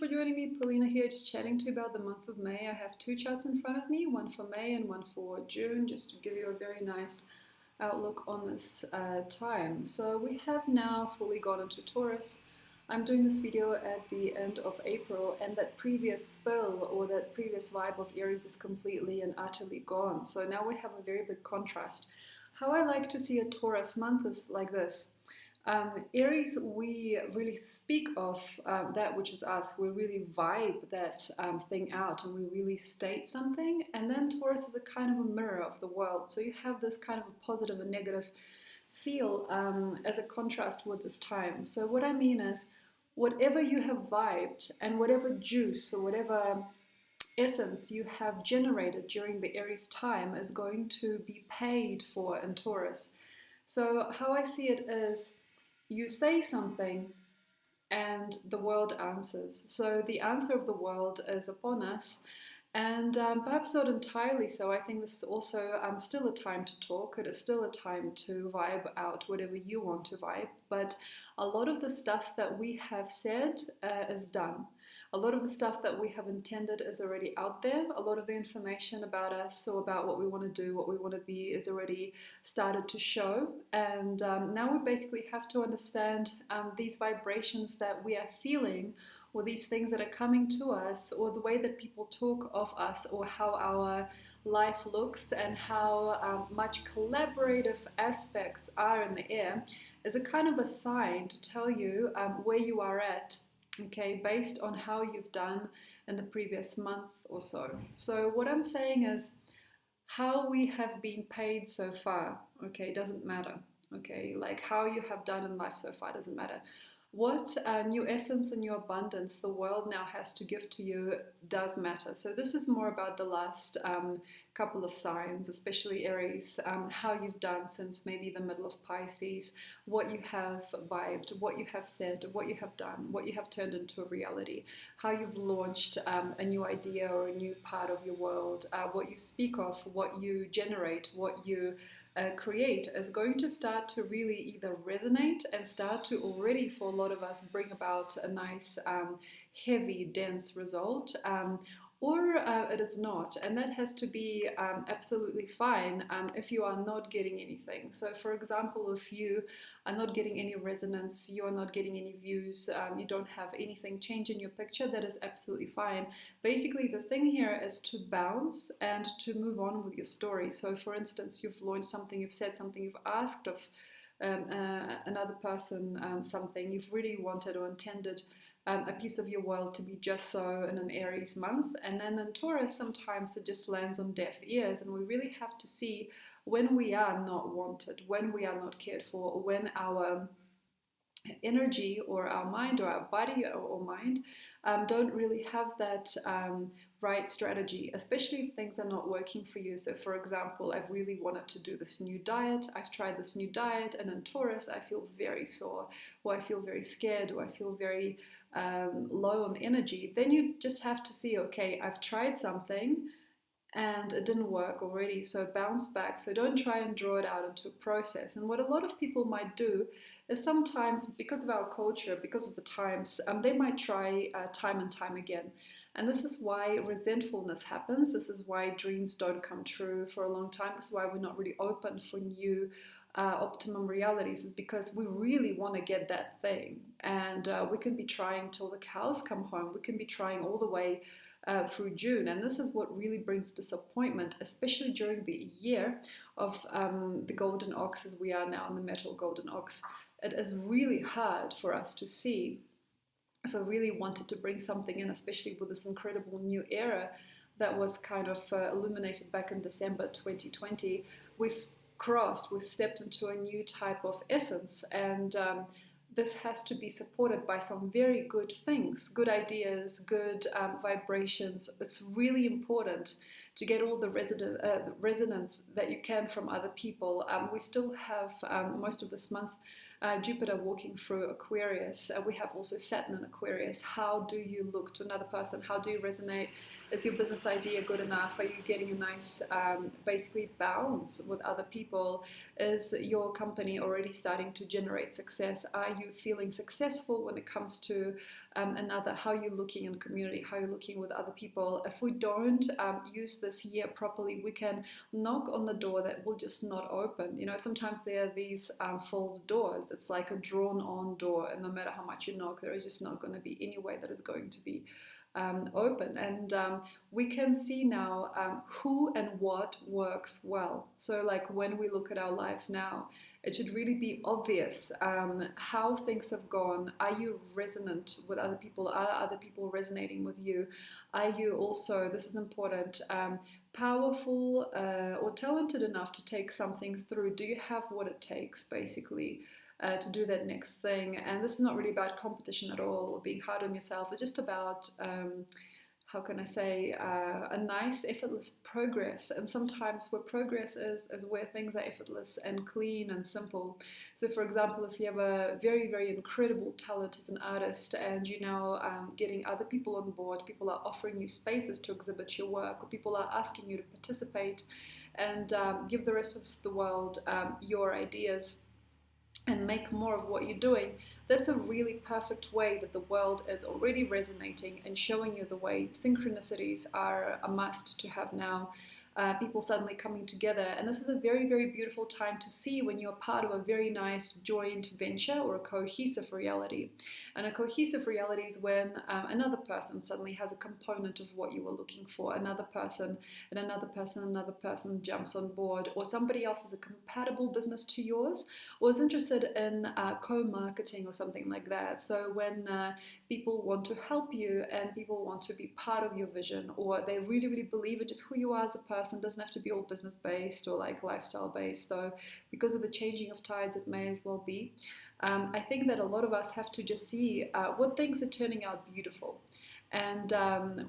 for joining me. Polina here, just chatting to you about the month of May. I have two charts in front of me, one for May and one for June, just to give you a very nice outlook on this time. So we have now fully gone into Taurus. I'm doing this video at the end of April, and that previous spell or that previous vibe of Aries is completely and utterly gone. So now we have a very big contrast. How I like to see a Taurus month is like this. Aries, we really speak of that which is us. We really vibe that thing out and we really state something. And then Taurus is a kind of a mirror of the world. So you have this kind of a positive and negative feel as a contrast with this time. So what I mean is, whatever you have vibed and whatever juice or whatever essence you have generated during the Aries time is going to be paid for in Taurus. So how I see it is, you say something and the world answers. So the answer of the world is upon us, and perhaps not entirely so. I think this is also still a time to talk. It is still a time to vibe out whatever you want to vibe, but a lot of the stuff that we have said is done. A lot of the stuff that we have intended is already out there. A lot of the information about us or about what we want to do, what we want to be, is already started to show. And now we basically have to understand these vibrations that we are feeling, or these things that are coming to us, or the way that people talk of us, or how our life looks, and how much collaborative aspects are in the air, is a kind of a sign to tell you where you are at, okay, based on how you've done in the previous month or so. So what I'm saying is, how we have been paid so far, okay, doesn't matter, okay, like how you have done in life so far doesn't matter. What new essence and new abundance the world now has to give to you does matter. So this is more about the last couple of signs, especially Aries, how you've done since maybe the middle of Pisces, what you have vibed, what you have said, what you have done, what you have turned into a reality, how you've launched a new idea or a new part of your world, what you speak of, what you generate, what you create is going to start to really either resonate and start to already, for a lot of us, bring about a nice, heavy, dense result, or it is not. And that has to be absolutely fine if you are not getting anything. So, for example, if you are not getting any resonance, you are not getting any views, you don't have anything change in your picture, that is absolutely fine. Basically, the thing here is to bounce and to move on with your story. So, for instance, you've launched something, you've said something, you've asked of another person something, you've really wanted or intended a piece of your world to be just so in an Aries month, and then in Taurus sometimes it just lands on deaf ears, and we really have to see when we are not wanted, when we are not cared for, or when our energy or our mind or our body or mind don't really have that right strategy, especially if things are not working for you. So for example, I've really wanted to do this new diet, I've tried this new diet, and in Taurus I feel very sore, or I feel very scared, or I feel very low on energy. Then you just have to see, okay, I've tried something and it didn't work already, so bounce back. So don't try and draw it out into a process. And what a lot of people might do is, sometimes because of our culture, because of the times, they might try time and time again. And this is why resentfulness happens. This is why dreams don't come true for a long time. This is why we're not really open for new optimum realities, is because we really want to get that thing. And we can be trying till the cows come home. We can be trying all the way through June, and this is what really brings disappointment, especially during the year of the golden ox, as we are now in the metal golden ox. It is really hard for us to see, if I really wanted to bring something in, especially with this incredible new era that was kind of illuminated back in December 2020, we've stepped into a new type of essence, and this has to be supported by some very good things, good ideas, good vibrations. It's really important to get all the resonance that you can from other people. We still have most of this month Jupiter walking through Aquarius. We have also Saturn in Aquarius. How do you look to another person? How do you resonate? Is your business idea good enough? Are you getting a nice, basically, bounce with other people? Is your company already starting to generate success? Are you feeling successful when it comes to another, how you're looking in community, how you're looking with other people. If we don't use this year properly, we can knock on the door that will just not open. Sometimes there are these false doors. It's like a drawn-on door, and no matter how much you knock, there is just not going to be any way that is going to be open. And we can see now who and what works well. So like when we look at our lives now, it should really be obvious how things have gone. Are you resonant with other people? Are other people resonating with you? Are you also, this is important, powerful or talented enough to take something through? Do you have what it takes, basically, to do that next thing? And this is not really about competition at all or being hard on yourself. It's just about how can I say, a nice, effortless progress. And sometimes where progress is where things are effortless and clean and simple. So for example, if you have a very, very incredible talent as an artist and you're now getting other people on board, people are offering you spaces to exhibit your work, or people are asking you to participate and give the rest of the world your ideas and make more of what you're doing, that's a really perfect way that the world is already resonating and showing you the way. Synchronicities are a must to have now. People suddenly coming together, and this is a very, very beautiful time to see when you're part of a very nice joint venture or a cohesive reality. And a cohesive reality is when another person suddenly has a component of what you were looking for. Another person and another person jumps on board, or somebody else has a compatible business to yours, or is interested in co-marketing or something like that. So when people want to help you and people want to be part of your vision, or they really, really believe in just who you are as a person. Doesn't have to be all business based or like lifestyle based, though because of the changing of tides it may as well be. I think that a lot of us have to just see what things are turning out beautiful. And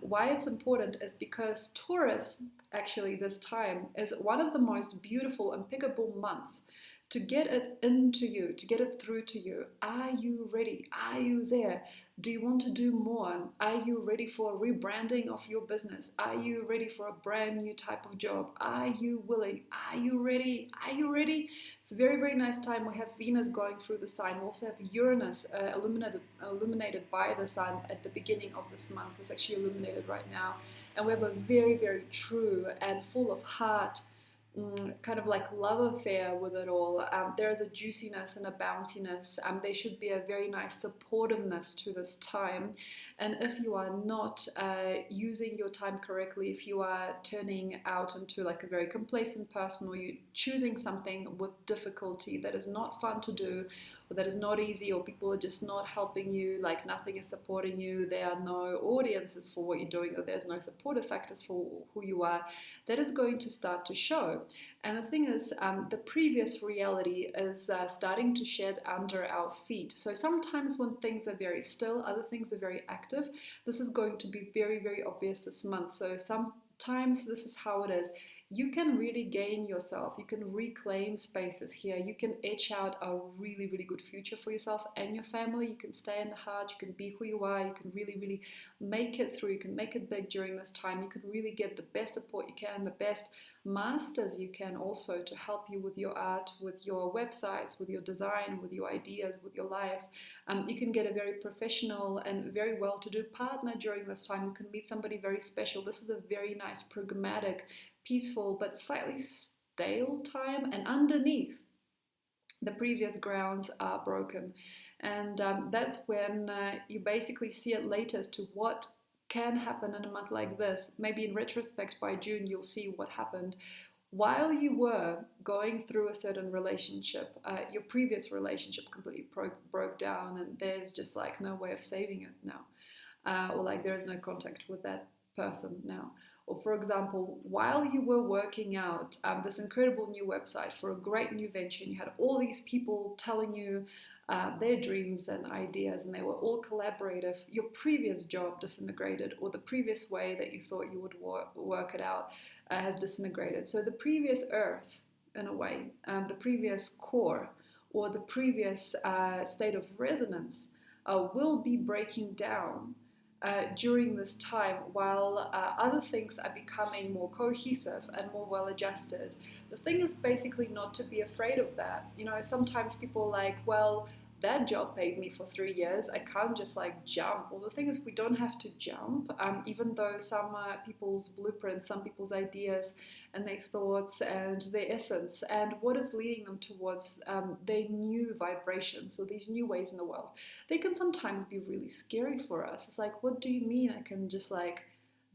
why it's important is because Taurus, actually this time, is one of the most beautiful and pickable months to get it into you, to get it through to you. Are you ready? Are you there? Do you want to do more? Are you ready for a rebranding of your business? Are you ready for a brand new type of job? Are you willing? Are you ready? Are you ready? It's a very, very nice time. We have Venus going through the sign. We also have Uranus illuminated by the sun at the beginning of this month. It's actually illuminated right now. And we have a very, very true and full of heart kind of like love affair with it all. There is a juiciness and a bounciness. There should be a very nice supportiveness to this time. And if you are not using your time correctly, if you are turning out into like a very complacent person, or you're choosing something with difficulty that is not fun to do, or that is not easy, or people are just not helping you, like nothing is supporting you, there are no audiences for what you're doing, or there's no supportive factors for who you are, that is going to start to show. And the thing is, the previous reality is starting to shed under our feet. So sometimes when things are very still, other things are very active. This is going to be very, very obvious this month. So sometimes this is how it is. You can really gain yourself. You can reclaim spaces here. You can etch out a really, really good future for yourself and your family. You can stay in the heart. You can be who you are. You can really, really make it through. You can make it big during this time. You can really get the best support you can, the best masters you can also to help you with your art, with your websites, with your design, with your ideas, with your life. You can get a very professional and very well-to-do partner during this time. You can meet somebody very special. This is a very nice, pragmatic, peaceful, but slightly stale time. And underneath, the previous grounds are broken. And that's when you basically see it later as to what can happen in a month like this. Maybe in retrospect, by June, you'll see what happened. While you were going through a certain relationship, your previous relationship completely broke down, and there's just like no way of saving it now. Or like there is no contact with that person now. Or for example, while you were working out this incredible new website for a great new venture, and you had all these people telling you their dreams and ideas, and they were all collaborative, your previous job disintegrated, or the previous way that you thought you would work it out has disintegrated. So the previous earth, in a way, the previous core, or the previous state of resonance will be breaking down during this time, while other things are becoming more cohesive and more well adjusted. The thing is basically not to be afraid of that. You know, sometimes people are like, well, that job paid me for 3 years. I can't just like jump. Well, the thing is, we don't have to jump, even though some people's blueprints, some people's ideas and their thoughts and their essence and what is leading them towards their new vibrations, so these new ways in the world, they can sometimes be really scary for us. It's like, what do you mean I can just like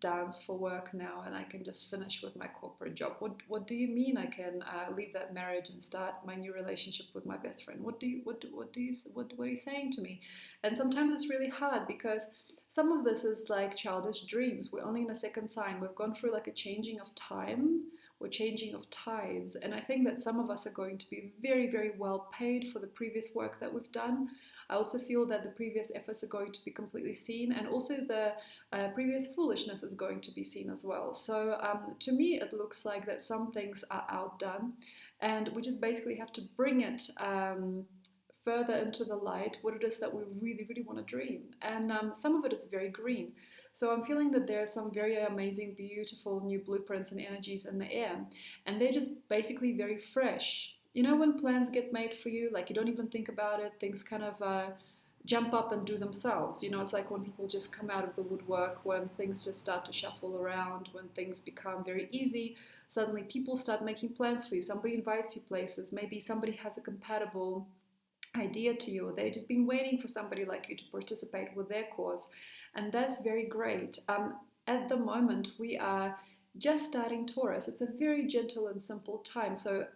dance for work now and I can just finish with my corporate job? What do you mean I can leave that marriage and start my new relationship with my best friend? What are you saying to me? And sometimes it's really hard because some of this is like childish dreams. We're only in a second sign. We've gone through like a changing of time or changing of tides, and I think that some of us are going to be very, very well paid for the previous work that we've done. I also feel that the previous efforts are going to be completely seen, and also the previous foolishness is going to be seen as well. So to me, it looks like that some things are outdone, and we just basically have to bring it further into the light, what it is that we really, really want to dream. And some of it is very green. So I'm feeling that there are some very amazing, beautiful new blueprints and energies in the air, and they're just basically very fresh. You know, when plans get made for you, like you don't even think about it, things kind of jump up and do themselves. You know, it's like when people just come out of the woodwork, when things just start to shuffle around, when things become very easy, suddenly people start making plans for you. Somebody invites you places, maybe somebody has a compatible idea to you, or they've just been waiting for somebody like you to participate with their cause, and that's very great. At the moment, we are just starting Taurus. It's a very gentle and simple time. So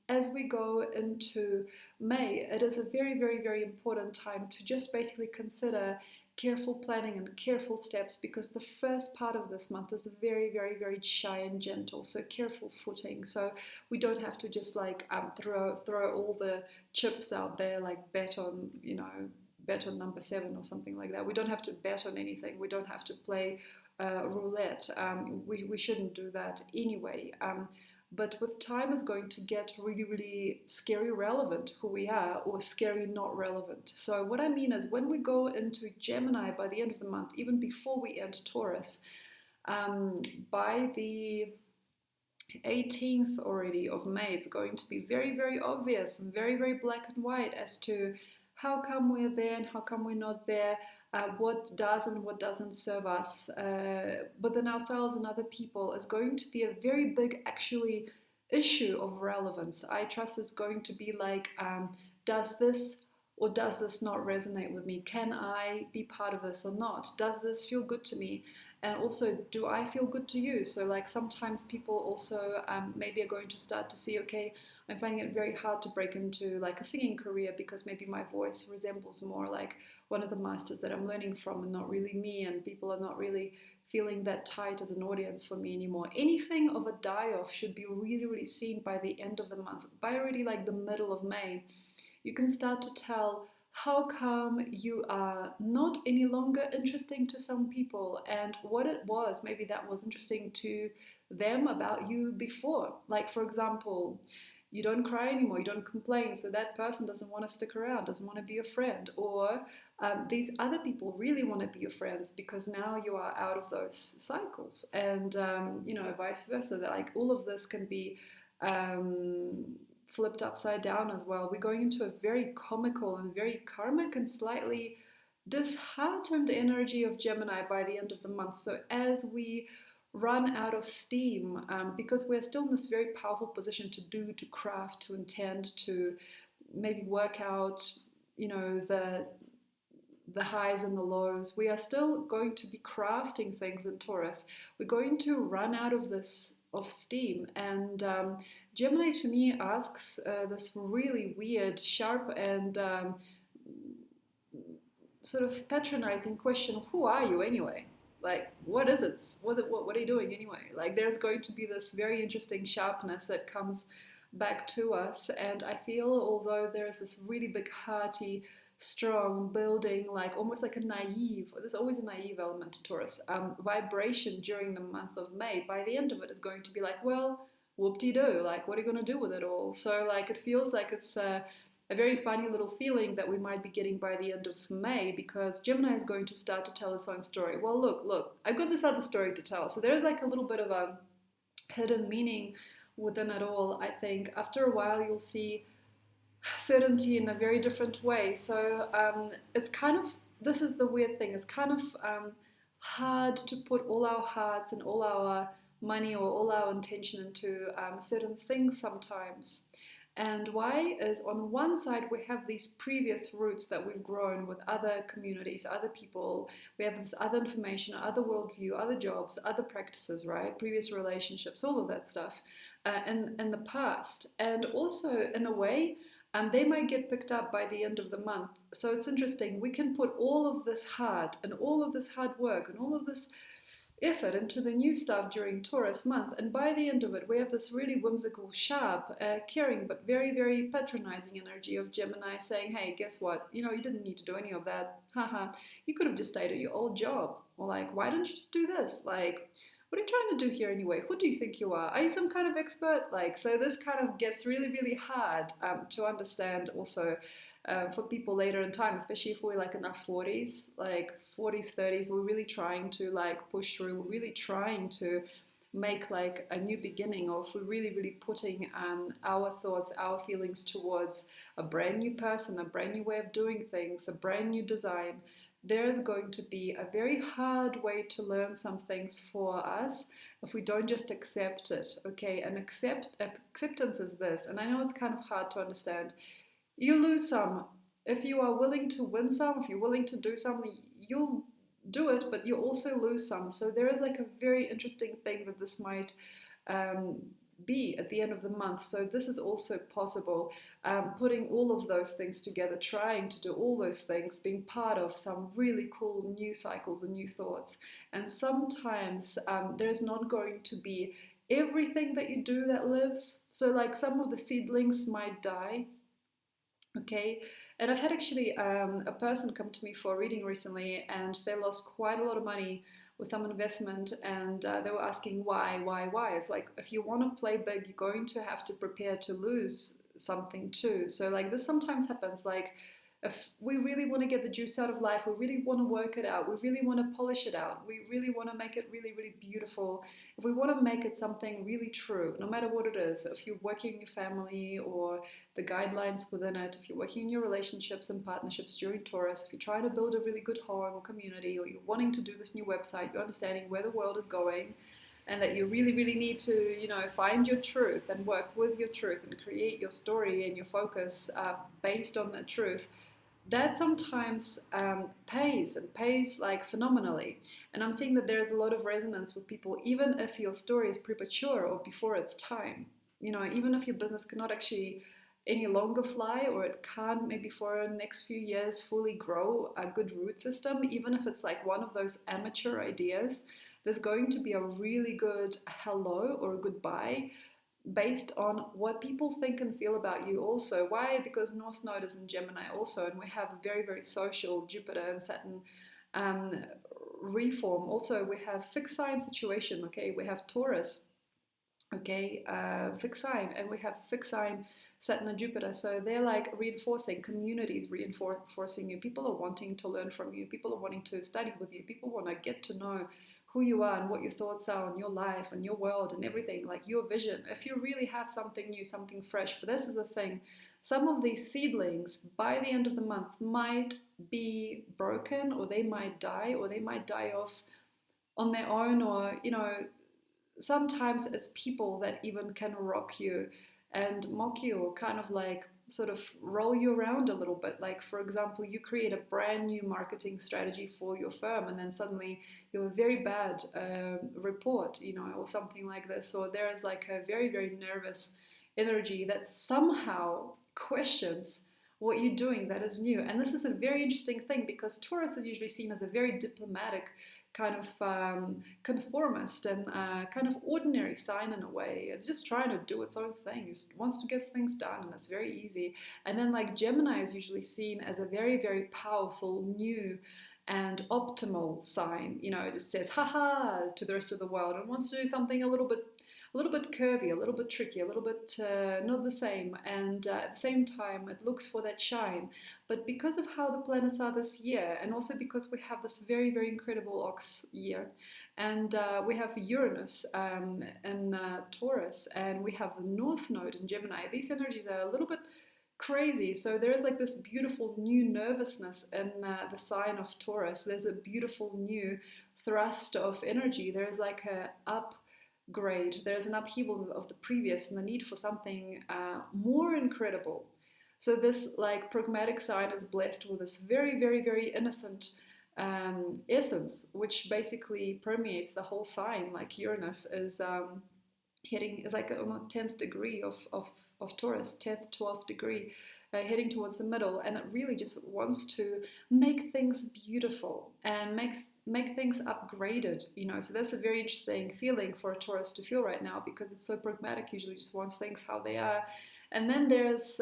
as we go into May, it is a very, very, very important time to just basically consider careful planning and careful steps, because the first part of this month is very, very, very shy and gentle. So careful footing. So we don't have to just like throw all the chips out there, like bet on, bet on number 7 or something like that. We don't have to bet on anything. We don't have to play roulette. We shouldn't do that anyway. But with time is going to get really, really scary relevant who we are, or scary not relevant. So what I mean is, when we go into Gemini by the end of the month, even before we end Taurus, by the 18th already of May, it's going to be very, very obvious and very, very black and white as to how come we're there and how come we're not there, what does and what doesn't serve us within ourselves and other people, is going to be a very big, actually, issue of relevance. I trust it's going to be like, does this or does this not resonate with me? Can I be part of this or not? Does this feel good to me? And also, do I feel good to you? So like sometimes people also maybe are going to start to see, okay, I'm finding it very hard to break into like a singing career because maybe my voice resembles more like one of the masters that I'm learning from and not really me, and people are not really feeling that tight as an audience for me anymore. Anything of a die-off should be really, really seen by the end of the month. By already like the middle of May, you can start to tell how come you are not any longer interesting to some people, and what it was maybe that was interesting to them about you before. Like, for example, you don't cry anymore, you don't complain, so that person doesn't want to stick around, doesn't want to be your friend. Or these other people really want to be your friends because now you are out of those cycles. And, vice versa. Like, all of this can be flipped upside down as well. We're going into a very comical and very karmic and slightly disheartened energy of Gemini by the end of the month. So as we run out of steam, because we're still in this very powerful position to do, to craft, to intend, to maybe work out, the highs and the lows. We are still going to be crafting things in Taurus. We're going to run out of steam, and Gemini to me asks this really weird, sharp, and sort of patronizing question: who are you anyway? Like, what is it? What are you doing anyway? Like, there's going to be this very interesting sharpness that comes back to us. And I feel, although there's this really big, hearty, strong building, like almost like a naive, there's always a naive element to Taurus, vibration during the month of May, by the end of it is going to be like, well, whoop-de-doo, like, what are you going to do with it all? So, like, it feels like it's a very funny little feeling that we might be getting by the end of May, because Gemini is going to start to tell its own story. Well, look, I've got this other story to tell. So there's like a little bit of a hidden meaning within it all, I think. After a while, you'll see certainty in a very different way. So it's kind of, this is the weird thing, it's kind of hard to put all our hearts and all our money or all our intention into certain things sometimes. And why is, on one side we have these previous roots that we've grown with other communities, other people, we have this other information, other worldview, other jobs, other practices, right? Previous relationships, all of that stuff in the past. And also, in a way, they might get picked up by the end of the month. So it's interesting. We can put all of this heart and all of this hard work and all of this effort into the new stuff during Taurus month, and by the end of it, we have this really whimsical, sharp, caring, but very, very patronizing energy of Gemini saying, "Hey, guess what? You know, you didn't need to do any of that. Haha, you could have just stayed at your old job." Or like, "Why didn't you just do this? Like, what are you trying to do here anyway? Who do you think you are? Are you some kind of expert?" Like, so this kind of gets really, really hard to understand also for people later in time, especially if we're like in our 40s, like 40s, 30s, we're really trying to like push through, we're really trying to make like a new beginning, or if we're really, really putting our thoughts, our feelings towards a brand new person, a brand new way of doing things, a brand new design, there is going to be a very hard way to learn some things for us if we don't just accept it, okay? And acceptance is this, and I know it's kind of hard to understand. You lose some. If you are willing to win some, if you're willing to do something, you'll do it, but you also lose some. So there is like a very interesting thing that this might um, be at the end of the month. So this is also possible. Putting all of those things together, trying to do all those things, being part of some really cool new cycles and new thoughts. And sometimes there's not going to be everything that you do that lives. So like some of the seedlings might die. Okay, and I've had actually a person come to me for a reading recently, and they lost quite a lot of money with some investment, and they were asking why. It's like, if you want to play big, you're going to have to prepare to lose something too. So like this sometimes happens, like if we really want to get the juice out of life, we really want to work it out, we really want to polish it out, we really want to make it really, really beautiful, if we want to make it something really true, no matter what it is, if you're working in your family or the guidelines within it, if you're working in your relationships and partnerships during Taurus, if you're trying to build a really good home or community, or you're wanting to do this new website, you're understanding where the world is going, and that you really, really need to, find your truth and work with your truth and create your story and your focus based on that truth, that sometimes pays, and pays like phenomenally. And I'm seeing that there's a lot of resonance with people, even if your story is premature or before its time. Even if your business cannot actually any longer fly, or it can't maybe for the next few years fully grow a good root system, even if it's like one of those amateur ideas, there's going to be a really good hello or a goodbye based on what people think and feel about you also. Why? Because North Node is in Gemini also, and we have a very, very social Jupiter and Saturn um, reform. Also, we have fixed sign situation, okay? We have Taurus, okay, fixed sign, and we have fixed sign Saturn and Jupiter. So they're like reinforcing, communities reinforcing you. People are wanting to learn from you. People are wanting to study with you. People want to get to know who you are and what your thoughts are on your life and your world and everything, like your vision. If you really have something new, something fresh. But this is the thing. Some of these seedlings by the end of the month might be broken, or they might die, or they might die off on their own, or sometimes it's people that even can rock you and mock you, or kind of like sort of roll you around a little bit. Like, for example, you create a brand new marketing strategy for your firm, and then suddenly you have a very bad report, or something like this. Or there is like a very, very nervous energy that somehow questions what you're doing that is new. And this is a very interesting thing, because Taurus is usually seen as a very diplomatic, kind of conformist and kind of ordinary sign in a way. It's just trying to do its own thing. It wants to get things done, and it's very easy. And then like Gemini is usually seen as a very, very powerful, new and optimal sign. It just says haha to the rest of the world and wants to do something a little bit curvy, a little bit tricky, a little bit not the same, and at the same time it looks for that shine. But because of how the planets are this year, and also because we have this very, very incredible ox year, and we have Uranus in Taurus, and we have the North Node in Gemini, these energies are a little bit crazy. So there is like this beautiful new nervousness in the sign of Taurus. There's a beautiful new thrust of energy. There is like a upgrade. There's an upheaval of the previous and the need for something more incredible. So this like pragmatic sign is blessed with this very, very, very innocent essence, which basically permeates the whole sign. Like Uranus is hitting is like on the 10th degree of Taurus, 10th, 12th degree, heading towards the middle, and it really just wants to make things beautiful and make things upgraded, you know. So that's a very interesting feeling for a Taurus to feel right now, because it's so pragmatic, usually just wants things how they are. And then there's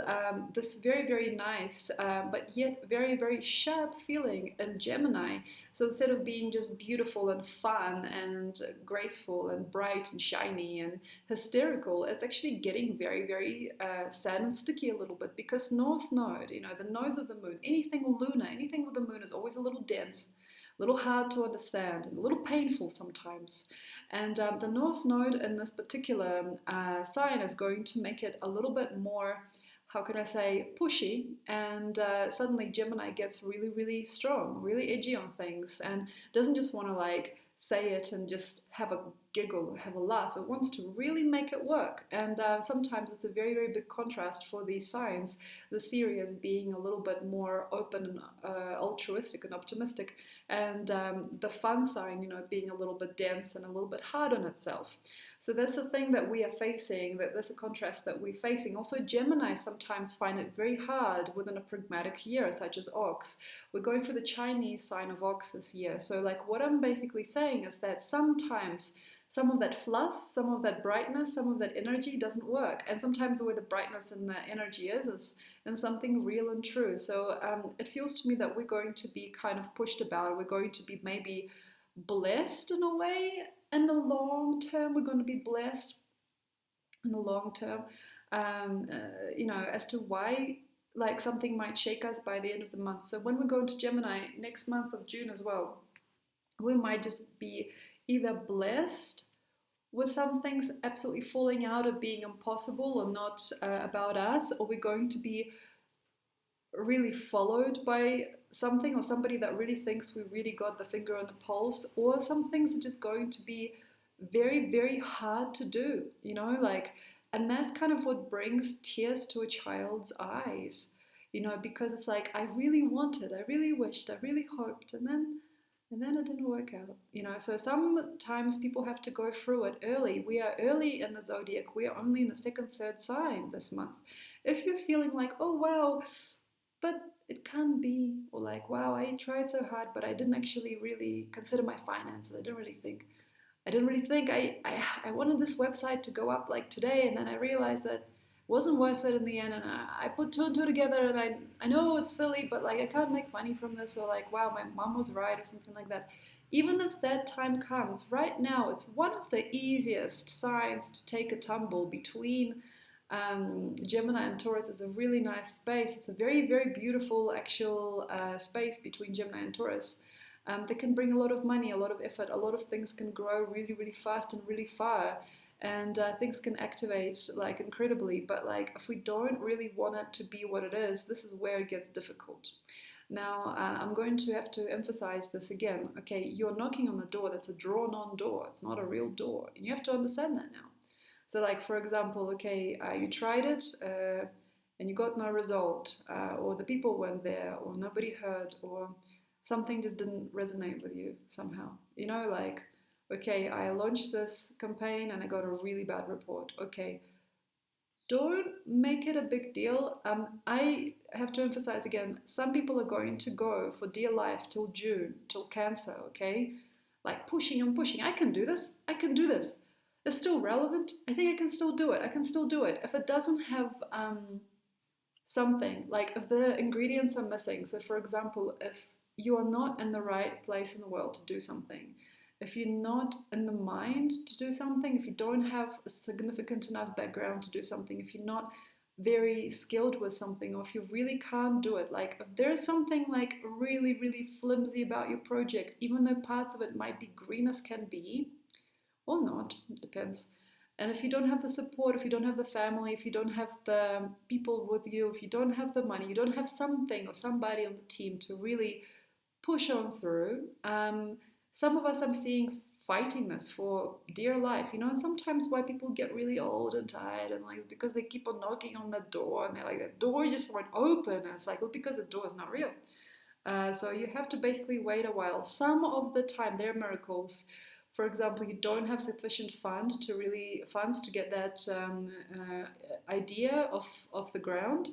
this very, very nice, but yet very, very sharp feeling in Gemini. So instead of being just beautiful and fun and graceful and bright and shiny and hysterical, it's actually getting very, very sad and sticky a little bit, because North Node, you know, the nodes of the moon, anything lunar, anything with the moon is always a little dense, a little hard to understand, and a little painful sometimes. And the North Node in this particular sign is going to make it a little bit more, how can I say, pushy. And suddenly Gemini gets really, really strong, really edgy on things, and doesn't just want to like say it and just have a giggle, have a laugh. It wants to really make it work. And sometimes it's a very, very big contrast for these signs. The Sirius being a little bit more open and altruistic and optimistic, and the fun sign, you know, being a little bit dense and a little bit hard on itself. So that's the thing that we are facing, that there's a contrast that we're facing. Also, Gemini sometimes find it very hard within a pragmatic year, such as Ox. We're going for the Chinese sign of Ox this year. So like what I'm basically saying is that sometimes some of that fluff, some of that brightness, some of that energy doesn't work. And sometimes where the brightness and the energy is in something real and true. So it feels to me that we're going to be kind of pushed about. We're going to be maybe blessed in a way in the long term. We're going to be blessed in the long term, you know, as to why like something might shake us by the end of the month. So when we go into Gemini next month of June as well, we might just be either blessed with some things absolutely falling out of being impossible or not about us, or we're going to be really followed by something or somebody that really thinks we really got the finger on the pulse, or some things are just going to be very, very hard to do, you know, like, and that's kind of what brings tears to a child's eyes, you know, because it's like, I really wanted, I really wished, I really hoped, and then it didn't work out, you know. So sometimes people have to go through it early. We are early in the zodiac. We are only in the second, third sign this month. If you're feeling like, oh wow, but it can't be, or like, wow, I tried so hard, but I didn't actually really consider my finances. I didn't really think. I wanted this website to go up like today, and then I realized that wasn't worth it in the end, and I put two and two together, and I know it's silly, but like I can't make money from this, or like, wow, my mom was right, or something like that. Even if that time comes, right now it's one of the easiest signs to take a tumble between Gemini and Taurus. Is a really nice space. It's a very, very beautiful actual space between Gemini and Taurus. They can bring a lot of money, a lot of effort, a lot of things can grow really, really fast and really far, and things can activate like incredibly. But like if we don't really want it to be what it is, this is where it gets difficult. Now I'm going to have to emphasize this again. Okay, you're knocking on the door that's a drawn-on door. It's not a real door, and you have to understand that now. So like for example, okay, you tried it and you got no result, or the people weren't there, or nobody heard, or something just didn't resonate with you somehow. You know, like, okay, I launched this campaign and I got a really bad report. Okay, don't make it a big deal. I have to emphasize again, some people are going to go for dear life till June, till Cancer, okay? Like pushing and pushing. I can do this. I can do this. It's still relevant. I think I can still do it. I can still do it. If it doesn't have something, like if the ingredients are missing. So for example, if you are not in the right place in the world to do something, if you're not in the mind to do something, if you don't have a significant enough background to do something, if you're not very skilled with something, or if you really can't do it, like if there's something like really, really flimsy about your project, even though parts of it might be green as can be, or not, it depends. And if you don't have the support, if you don't have the family, if you don't have the people with you, if you don't have the money, you don't have something or somebody on the team to really push on through. Some of us I'm seeing fighting this for dear life, and sometimes why people get really old and tired and like because they keep on knocking on the door and they're like, the door just won't open. And it's like, well, because the door is not real. So you have to basically wait a while. Some of the time there are miracles. For example, you don't have sufficient funds to get that idea off the ground.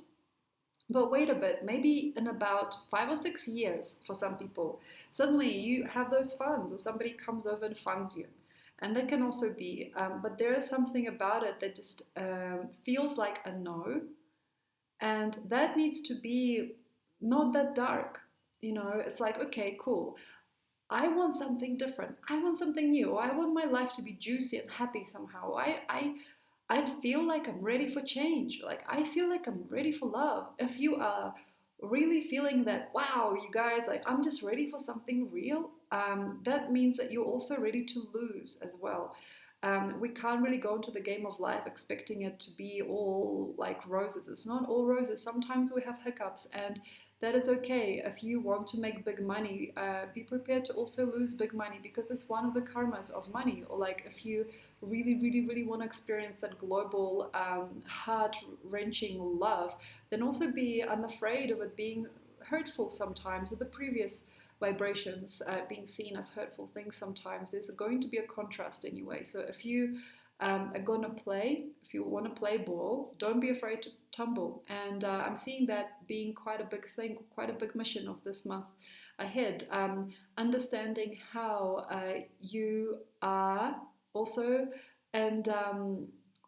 But wait a bit, maybe in about 5 or 6 years for some people, suddenly you have those funds, or somebody comes over and funds you. And that can also be, but there is something about it that just feels like a no. And that needs to be not that dark. It's like, okay, cool. I want something different. I want something new. I want my life to be juicy and happy somehow. I feel like I'm ready for change. Like I feel like I'm ready for love. If you are really feeling that, wow, you guys, like I'm just ready for something real, that means that you're also ready to lose as well. We can't really go into the game of life expecting it to be all like roses. It's not all roses. Sometimes we have hiccups, and that is okay. If you want to make big money, be prepared to also lose big money, because it's one of the karmas of money. Or like if you really, really, really want to experience that global, heart-wrenching love, then also be unafraid of it being hurtful sometimes, or the previous vibrations being seen as hurtful things sometimes. There's going to be a contrast anyway. So if you are going to play, if you want to play ball, don't be afraid to tumble. And I'm seeing that being quite a big thing, quite a big mission of this month ahead. Understanding how you are also, and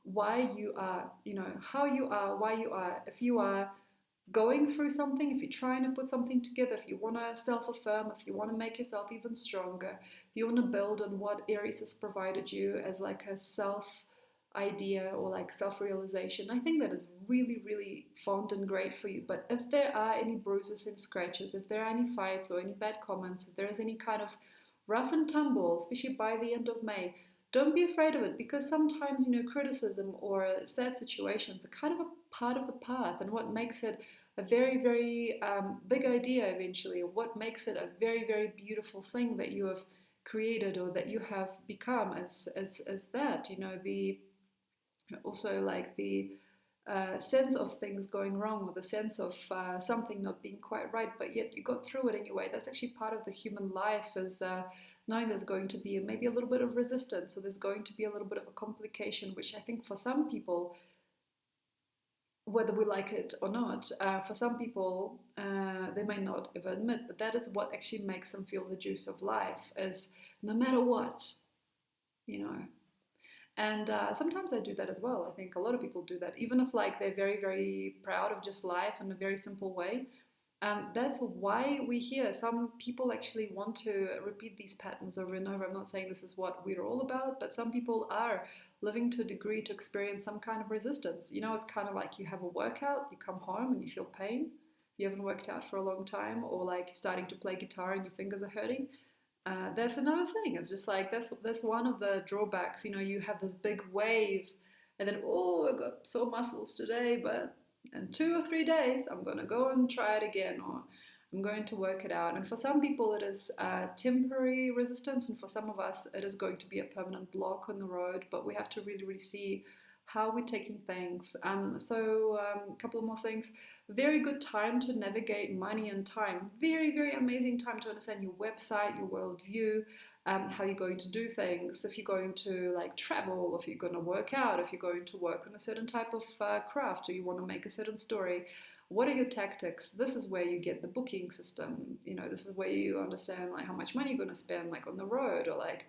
why you are, how you are, why you are. If you are going through something, if you're trying to put something together, if you want to self-affirm, if you want to make yourself even stronger, if you want to build on what Aries has provided you as like a self idea or like self-realization, I think that is really, really fond and great for you. But if there are any bruises and scratches, if there are any fights or any bad comments, if there is any kind of rough and tumble, especially by the end of May, don't be afraid of it, because sometimes, criticism or sad situations are kind of a part of the path, and what makes it a very, very big idea eventually, what makes it a very, very beautiful thing that you have created or that you have become as that, the also like the sense of things going wrong, or the sense of something not being quite right, but yet you got through it anyway. That's actually part of the human life, is knowing there's going to be maybe a little bit of resistance, or there's going to be a little bit of a complication, which I think for some people, whether we like it or not, for some people, they may not ever admit, but that is what actually makes them feel the juice of life, is no matter what, you know. And sometimes I do that as well. I think a lot of people do that, even if like they're very, very proud of just life in a very simple way. That's why we hear some people actually want to repeat these patterns over and over. I'm not saying this is what we're all about, but some people are living to a degree to experience some kind of resistance. It's kind of like you have a workout, you come home and you feel pain. You haven't worked out for a long time, or like you're starting to play guitar and your fingers are hurting. That's another thing. It's just like that's one of the drawbacks. You have this big wave, and then, oh, I got sore muscles today, but in 2 or 3 days I'm gonna go and try it again, or I'm going to work it out. And for some people it is temporary resistance, and for some of us it is going to be a permanent block on the road. But we have to really, really see how we're taking things. A couple of more things. Very good time to navigate money and time. Very, very amazing time to understand your website, your worldview, how you're going to do things. If you're going to like travel, if you're going to work out, if you're going to work on a certain type of craft, or you want to make a certain story. What are your tactics? This is where you get the booking system. This is where you understand like how much money you're going to spend like on the road, or like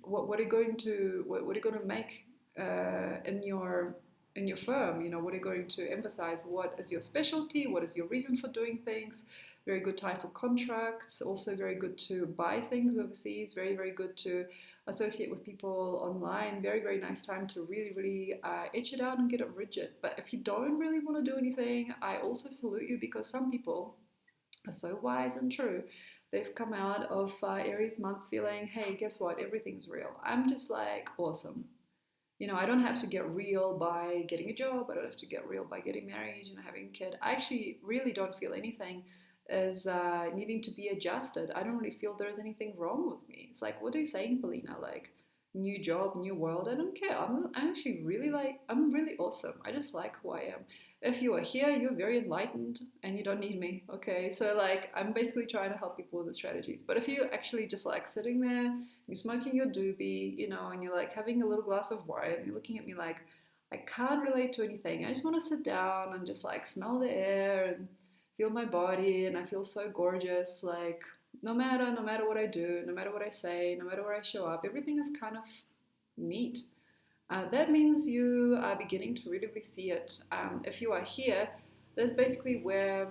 what are you going to make in your firm. What are you going to emphasize? What is your specialty? What is your reason for doing things? Very good time for contracts. Also very good to buy things overseas. Very, very good to associate with people online. Very, very nice time to really, really itch it out and get it rigid. But if you don't really want to do anything, I also salute you, because some people are so wise and true. They've come out of Aries month feeling, hey, guess what? Everything's real. I'm just like, awesome. I don't have to get real by getting a job. I don't have to get real by getting married, having a kid. I actually really don't feel anything is needing to be adjusted. I don't really feel there's anything wrong with me. It's like, what are you saying, Polina? Like, new job, new world. I don't care. I'm actually really I'm really awesome. I just like who I am. If you are here, you're very enlightened and you don't need me. Okay. So, like, I'm basically trying to help people with the strategies. But if you're actually just like sitting there, you're smoking your doobie, and you're like having a little glass of wine, and you're looking at me like, I can't relate to anything. I just want to sit down and just like smell the air and feel my body, and I feel so gorgeous. Like, no matter what I do, no matter what I say, no matter where I show up, everything is kind of neat. That means you are beginning to really, really see it. If you are here, that's basically where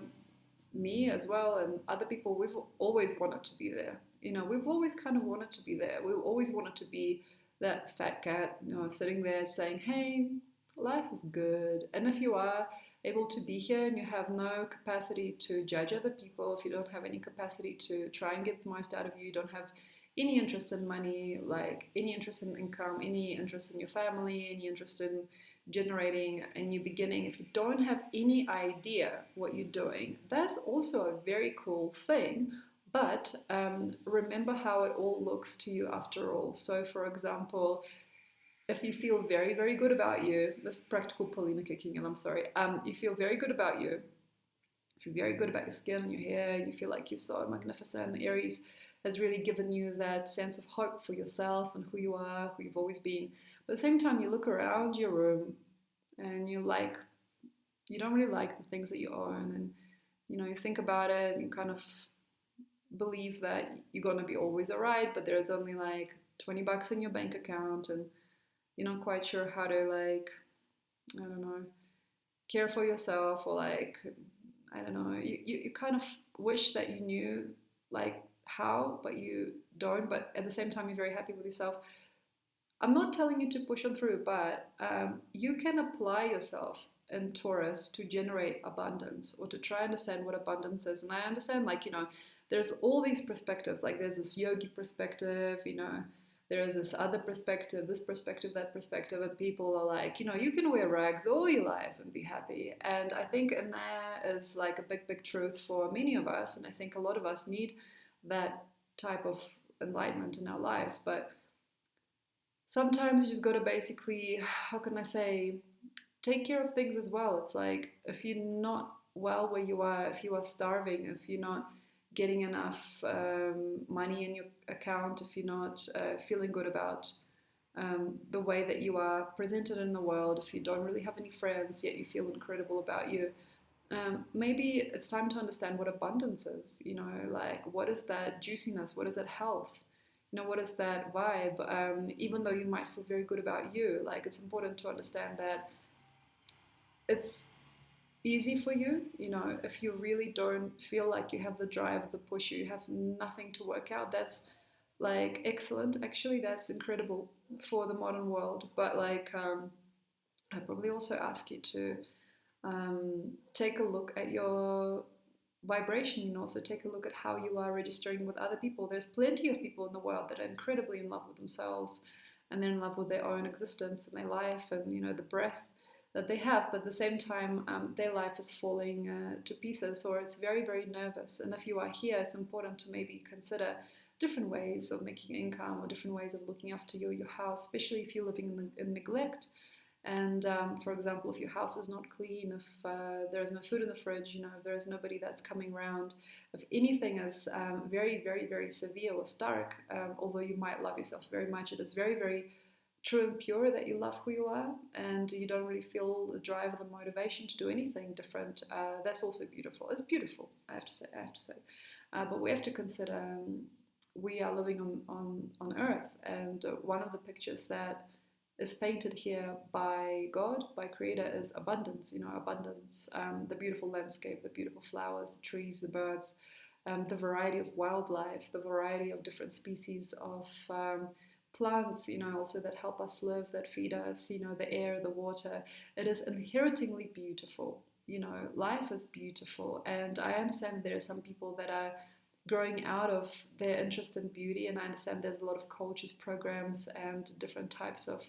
me as well and other people, we've always wanted to be there. We've always kind of wanted to be there. We've always wanted to be that fat cat, sitting there saying, hey, life is good. And if you are able to be here and you have no capacity to judge other people, if you don't have any capacity to try and get the most out of you, you don't have any interest in money, like any interest in income, any interest in your family, any interest in generating a new beginning, if you don't have any idea what you're doing, that's also a very cool thing. But remember how it all looks to you after all. So, for example, if you feel very, very good about you, this is practical Polina kicking in, I'm sorry. You feel very good about you. If you're very good about your skin and your hair, and you feel like you're so magnificent, Aries has really given you that sense of hope for yourself and who you are, who you've always been. But at the same time, you look around your room and you don't really like the things that you own, and you think about it and you kind of believe that you're going to be always alright, but there's only like $20 in your bank account, and you're not quite sure how to, like, I don't know, care for yourself, or like, I don't know, you kind of wish that you knew like how, but you don't, but at the same time you're very happy with yourself. I'm not telling you to push on through, but you can apply yourself in Taurus to generate abundance, or to try and understand what abundance is. And I understand, like, there's all these perspectives. Like, there's this yogi perspective, there is this other perspective, this perspective, that perspective, and people are like, you can wear rags all your life and be happy. And I think in there is like a big, big truth for many of us. And I think a lot of us need that type of enlightenment in our lives. But sometimes you just got to basically, how can I say, take care of things as well. It's like, if you're not well where you are, if you are starving, if you're not getting enough money in your account, if you're not feeling good about the way that you are presented in the world, if you don't really have any friends yet you feel incredible about you, maybe it's time to understand what abundance is. Like, what is that juiciness? What is that health? What is that vibe? Even though you might feel very good about you, like, it's important to understand that it's easy for you. If you really don't feel like you have the drive, the push, you have nothing to work out, that's like excellent. Actually, that's incredible for the modern world. But like, I probably also ask you to take a look at your vibration, also take a look at how you are registering with other people. There's plenty of people in the world that are incredibly in love with themselves, and they're in love with their own existence and their life, and the breath that they have, but at the same time their life is falling to pieces, or it's very, very nervous. And if you are here, it's important to maybe consider different ways of making income, or different ways of looking after your house, especially if you're living in neglect. And for example, if your house is not clean, if there is no food in the fridge, if there is nobody that's coming around, if anything is very, very, very severe or stark, although you might love yourself very much, it is very, very true and pure that you love who you are, and you don't really feel the drive or the motivation to do anything different. That's also beautiful. It's beautiful, I have to say. But we have to consider we are living on Earth, and one of the pictures that is painted here by God, by Creator, is abundance. Abundance, the beautiful landscape, the beautiful flowers, the trees, the birds, the variety of wildlife, the variety of different species of plants, also that help us live, that feed us, the air, the water. It is inherently beautiful. Life is beautiful. And I understand there are some people that are growing out of their interest in beauty, and I understand there's a lot of coaches, programs, and different types of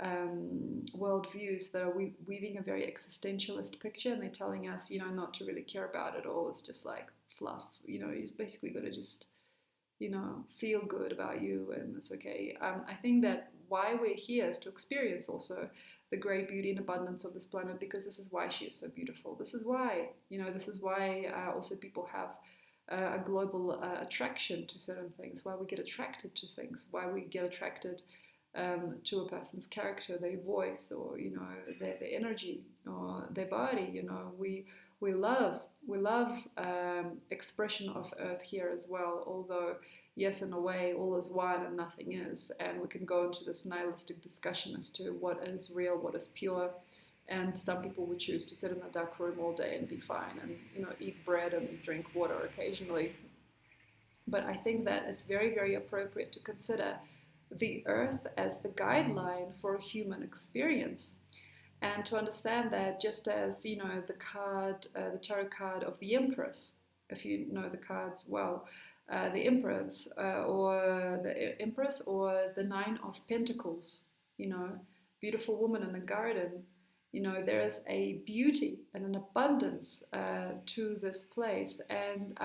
worldviews that are weaving a very existentialist picture, and they're telling us, not to really care about it all. It's just like fluff. You're basically got to just, feel good about you, and it's okay. I think that why we're here is to experience also the great beauty and abundance of this planet, because this is why she is so beautiful. This is why also people have a global attraction to certain things, why we get attracted to things, why we get attracted to a person's character, their voice, or their energy, or their body. We love expression of earth here as well, although yes, in a way all is one and nothing is, and we can go into this nihilistic discussion as to what is real, what is pure. And some people would choose to sit in a dark room all day and be fine, and eat bread and drink water occasionally. But I think that it's very, very appropriate to consider the earth as the guideline for a human experience, and to understand that just as the tarot card of the Empress, if you know the cards well, the Empress or the Nine of Pentacles, beautiful woman in a garden. There is a beauty and an abundance to this place, and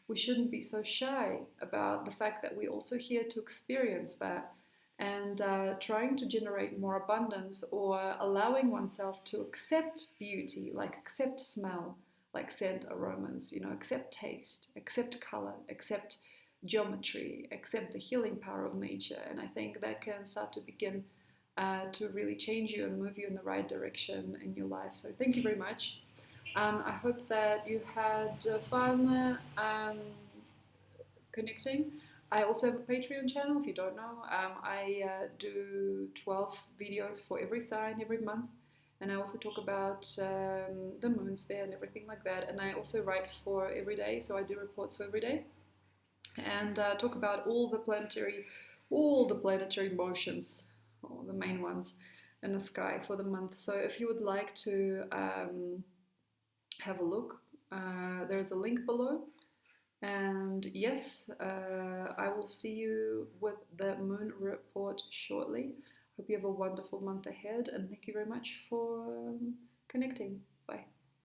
we shouldn't be so shy about the fact that we're also here to experience that, and trying to generate more abundance, or allowing oneself to accept beauty, like accept smell, like scent, aromas, accept taste, accept color, accept geometry, accept the healing power of nature. And I think that can start to begin to really change you and move you in the right direction in your life. So thank you very much. I hope that you had fun connecting. I also have a Patreon channel, if you don't know. I do 12 videos for every sign every month, and I also talk about the moons there and everything like that. And I also write for every day, so I do reports for every day, and talk about all the planetary motions, or the main ones in the sky for the month. So if you would like to have a look, there is a link below. And yes, I will see you with the moon report shortly. Hope you have a wonderful month ahead, and thank you very much for connecting.